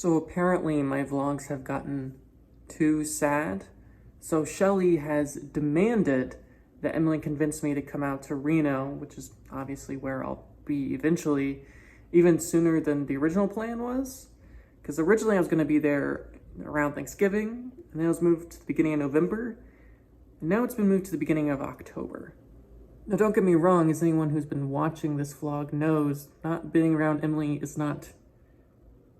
So apparently my vlogs have gotten too sad. So Shelly has demanded that Emily convince me to come out to Reno, which is obviously where I'll be eventually, even sooner than the original plan was. Because originally I was going to be there around Thanksgiving, and then it was moved to the beginning of November, and now it's been moved to the beginning of October. Now don't get me wrong, as anyone who's been watching this vlog knows, not being around Emily is not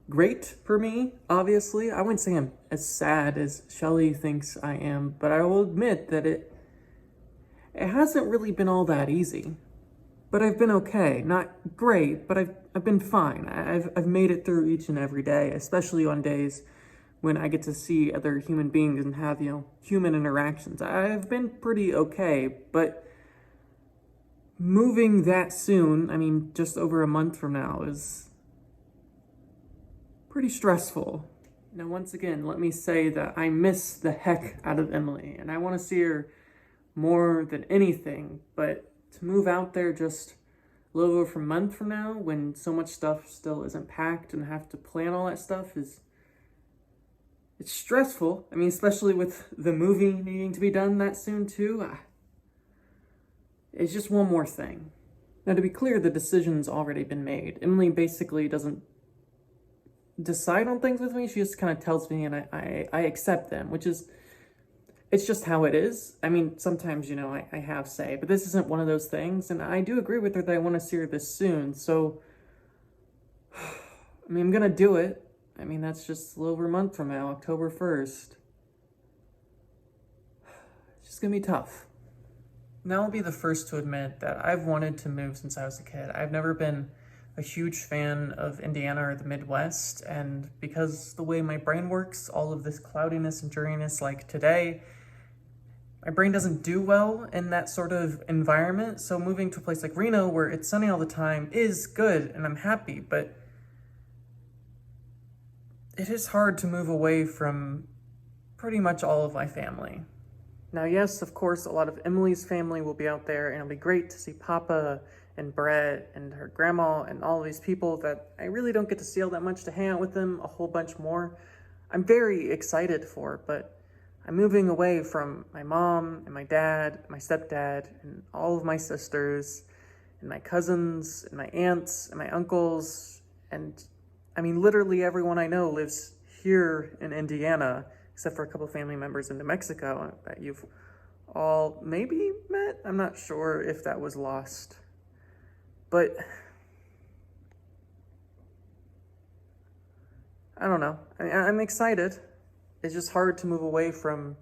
great for me, obviously. I wouldn't say I'm as sad as Shelly thinks I am, but I will admit that it hasn't really been all that easy. But I've been okay. Not great, but I've been fine. I've made it through each and every day, especially on days when I get to see other human beings and have, human interactions. I've been pretty okay, but moving that soon, just over a month from now, is pretty stressful. Now, once again, let me say that I miss the heck out of Emily, and I want to see her more than anything, but to move out there just a little over a month from now, when so much stuff still isn't packed and have to plan all that stuff, it's stressful. Especially with the movie needing to be done that soon too. It's just one more thing. Now, to be clear, the decision's already been made. Emily basically doesn't decide on things with me. She just kind of tells me, and I accept them, which is, it's just how it is. Sometimes, I have say, but this isn't one of those things, and I do agree with her that I want to see her this soon, so, I'm gonna do it. That's just a little over a month from now, October 1st. It's just gonna be tough. Now I'll be the first to admit that I've wanted to move since I was a kid. I've never been a huge fan of Indiana or the Midwest, and because the way my brain works, all of this cloudiness and dreariness like today, my brain doesn't do well in that sort of environment, so moving to a place like Reno where it's sunny all the time is good, and I'm happy, but it is hard to move away from pretty much all of my family. Now, yes, of course, a lot of Emily's family will be out there, and it'll be great to see Papa and Brett and her grandma and all these people that I really don't get to see all that much, to hang out with them a whole bunch more. I'm very excited for, but I'm moving away from my mom and my dad, my stepdad, and all of my sisters, and my cousins, and my aunts, and my uncles, and literally everyone I know lives here in Indiana, except for a couple family members in New Mexico that you've all maybe met. I'm not sure if that was lost. But I don't know. I'm excited. It's just hard to move away from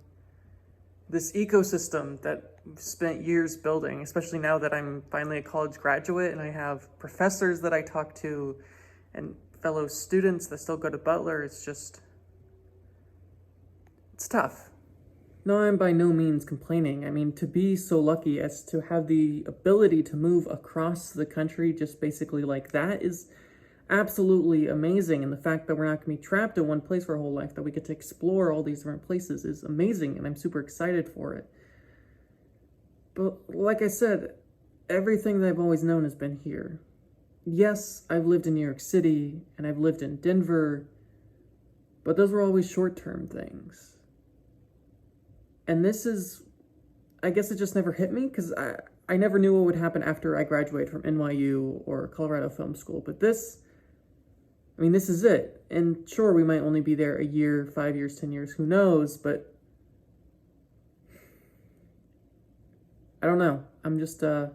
this ecosystem that I've spent years building, especially now that I'm finally a college graduate and I have professors that I talk to and fellow students that still go to Butler. It's tough. No, I'm by no means complaining. To be so lucky as to have the ability to move across the country just basically like that is absolutely amazing. And the fact that we're not going to be trapped in one place for our whole life, that we get to explore all these different places, is amazing, and I'm super excited for it. But like I said, everything that I've always known has been here. Yes, I've lived in New York City, and I've lived in Denver, but those were always short-term things. And this is, I guess it just never hit me, because I never knew what would happen after I graduated from NYU or Colorado Film School. But this is it. And sure, we might only be there a year, 5 years, 10 years, who knows, but I don't know. I'm just gonna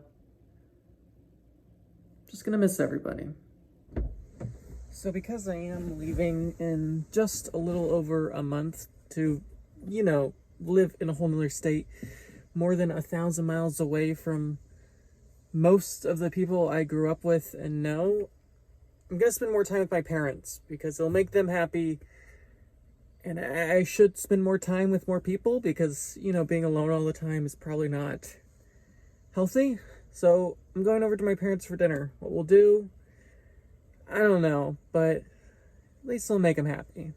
miss everybody. So because I am leaving in just a little over a month to, live in a whole nother state, more than 1,000 miles away from most of the people I grew up with and know, I'm gonna spend more time with my parents because it'll make them happy. And I should spend more time with more people because, being alone all the time is probably not healthy. So I'm going over to my parents for dinner. What we'll do, I don't know, but at least I'll make them happy.